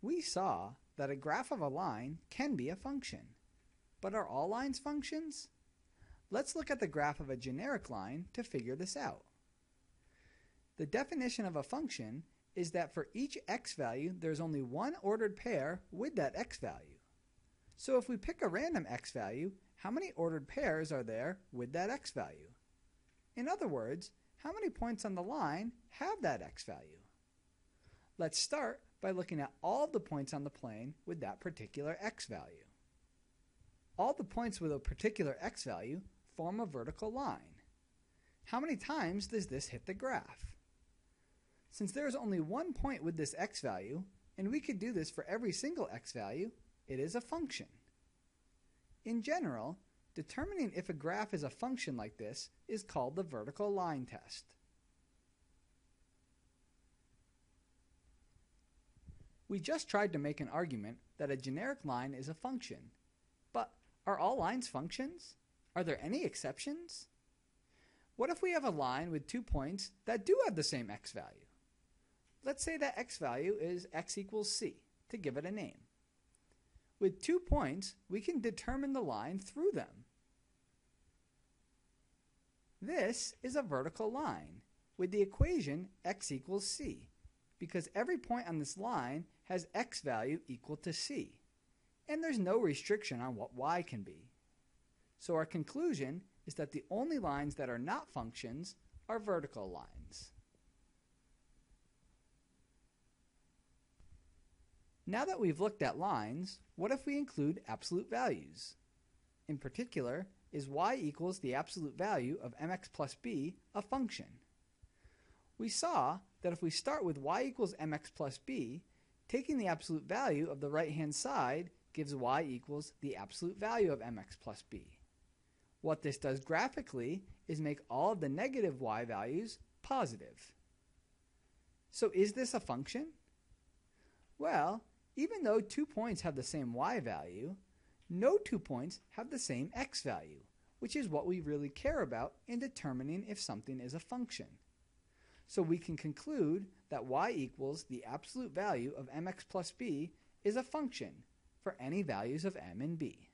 We saw that a graph of a line can be a function. But are all lines functions? Let's look at the graph of a generic line to figure this out. The definition of a function is that for each x value, there's only one ordered pair with that x value. So if we pick a random x value, how many ordered pairs are there with that x value? In other words, how many points on the line have that x value? Let's start by looking at all of the points on the plane with that particular x value. All the points with a particular x value form a vertical line. How many times does this hit the graph? Since there is only one point with this x value, and we could do this for every single x value, it is a function. In general, determining if a graph is a function like this is called the vertical line test. We just tried to make an argument that a generic line is a function. But are all lines functions? Are there any exceptions? What if we have a line with 2 points that do have the same x value? Let's say that x value is x equals c, to give it a name. With 2 points, we can determine the line through them. This is a vertical line with the equation x equals c, because every point on this line has x value equal to c, and there's no restriction on what y can be. So our conclusion is that the only lines that are not functions are vertical lines. Now that we've looked at lines, what if we include absolute values? In particular, is y equals the absolute value of mx plus b a function? We saw that if we start with y equals mx plus b, taking the absolute value of the right-hand side gives y equals the absolute value of mx plus b. What this does graphically is make all of the negative y values positive. So is this a function? Well, even though 2 points have the same y value, no 2 points have the same x value, which is what we really care about in determining if something is a function. So we can conclude that y equals the absolute value of mx plus b is a function for any values of m and b.